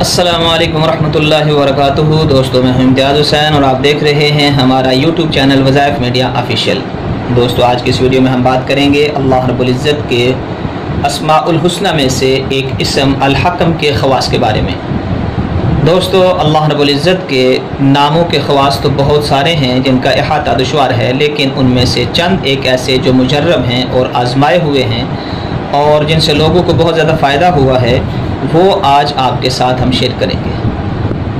السلام علیکم ورحمۃ اللہ وبرکاتہ۔ دوستوں میں ہوں امتیاز حسین اور آپ دیکھ رہے ہیں ہمارا یوٹیوب چینل وظائف میڈیا آفیشیل۔ دوستوں آج کی اس ویڈیو میں ہم بات کریں گے اللہ رب العزت کے اسماء الحسنہ میں سے ایک اسم الحکم کے خواص کے بارے میں۔ دوستوں اللہ رب العزت کے ناموں کے خواص تو بہت سارے ہیں جن کا احاطہ دشوار ہے، لیکن ان میں سے چند ایک ایسے جو مجرب ہیں اور آزمائے ہوئے ہیں اور جن سے لوگوں کو بہت زیادہ فائدہ ہوا ہے، وہ آج آپ کے ساتھ ہم شیئر کریں گے۔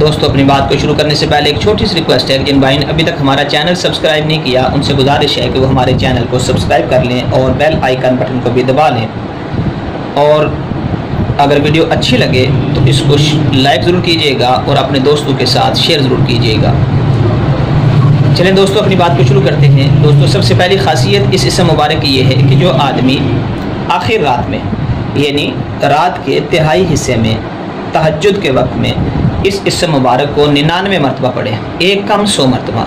دوستو اپنی بات کو شروع کرنے سے پہلے ایک چھوٹی سی ریکویسٹ ہے، جن بھائی نے ابھی تک ہمارا چینل سبسکرائب نہیں کیا ان سے گزارش ہے کہ وہ ہمارے چینل کو سبسکرائب کر لیں اور بیل آئیکن بٹن کو بھی دبا لیں، اور اگر ویڈیو اچھی لگے تو اس کو لائک ضرور کیجیے گا اور اپنے دوستوں کے ساتھ شیئر ضرور کیجیے گا۔ چلیں دوستو اپنی بات کو شروع کرتے ہیں۔ دوستو سب سے پہلی خاصیت اس اسم مبارک کی یہ ہے کہ جو آدمی آخر رات میں یعنی رات کے تہائی حصے میں تہجد کے وقت میں اس اسم مبارک کو 99 مرتبہ پڑھے، ایک کم 100 مرتبہ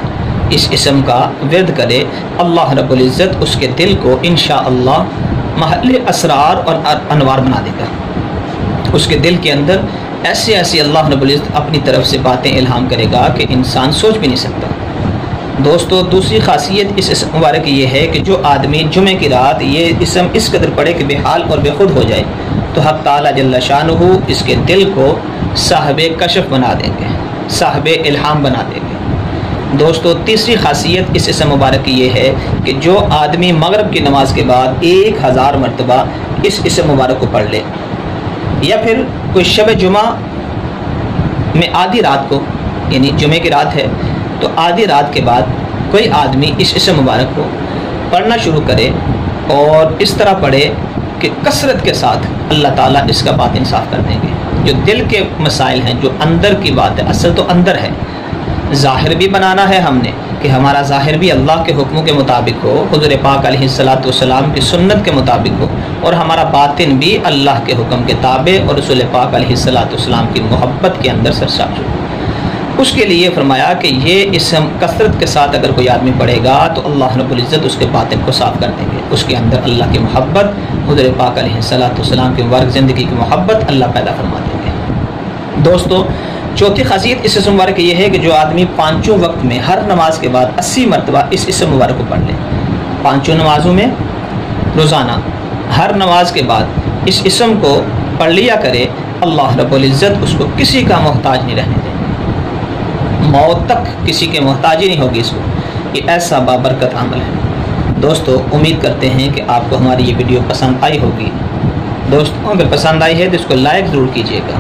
اس اسم کا ورد کرے، اللہ رب العزت اس کے دل کو انشاءاللہ محل اسرار اور انوار بنا دے گا۔ اس کے دل کے اندر ایسے اللہ رب العزت اپنی طرف سے باتیں الہام کرے گا کہ انسان سوچ بھی نہیں سکتا۔ دوستو دوسری خاصیت اس اسم مبارک کی یہ ہے کہ جو آدمی جمعہ کی رات یہ اسم اس قدر پڑھے کہ بے حال اور بے خود ہو جائے تو حق تعالی جل شانہ اس کے دل کو صاحب کشف بنا دیں گے، صاحب الہام بنا دیں گے۔ دوستو تیسری خاصیت اس اسم مبارک کی یہ ہے کہ جو آدمی مغرب کی نماز کے بعد 1000 مرتبہ اس اسم مبارک کو پڑھ لے، یا پھر کوئی شب جمعہ میں آدھی رات کو یعنی جمعہ کی رات ہے تو آدھی رات کے بعد کوئی آدمی اس اسم مبارک کو پڑھنا شروع کرے اور اس طرح پڑھے کہ کثرت کے ساتھ اللہ تعالیٰ اس کا بات انصاف کر دیں گے۔ جو دل کے مسائل ہیں، جو اندر کی بات ہے، اصل تو اندر ہے، ظاہر بھی بنانا ہے ہم نے کہ ہمارا ظاہر بھی اللہ کے حکموں کے مطابق ہو، حضور پاک علیہ السلام کی سنت کے مطابق ہو، اور ہمارا باطن بھی اللہ کے حکم کے تابع اور رسول پاک علیہ السلام کی محبت کے اندر سرشار ہو۔ اس کے لیے فرمایا کہ یہ اسم کثرت کے ساتھ اگر کوئی آدمی پڑھے گا تو اللہ رب العزت اس کے باطن کو صاف کر دیں گے، اس کے اندر اللہ کی محبت، حضور پاک علیہ السلام کی مبارک زندگی کی محبت اللہ پیدا فرما دیں گے۔ دوستو چوتھی خاصیت اس اسم مبارک کی یہ ہے کہ جو آدمی پانچوں وقت میں ہر نماز کے بعد 80 مرتبہ اس اسم مبارک کو پڑھ لے، پانچوں نمازوں میں روزانہ ہر نماز کے بعد اس اسم کو پڑھ لیا کرے، اللہ رب العزت اس کو کسی کا محتاج نہیں رہنے دیں، موت تک کسی کے محتاج ہی نہیں ہوگی اس کو۔ یہ ایسا بابرکت عمل ہے۔ دوستو امید کرتے ہیں کہ آپ کو ہماری یہ ویڈیو پسند آئی ہوگی۔ دوستوں اگر پسند آئی ہے تو اس کو لائک ضرور کیجیے گا۔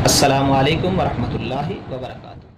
السلام علیکم ورحمۃ اللہ وبرکاتہ۔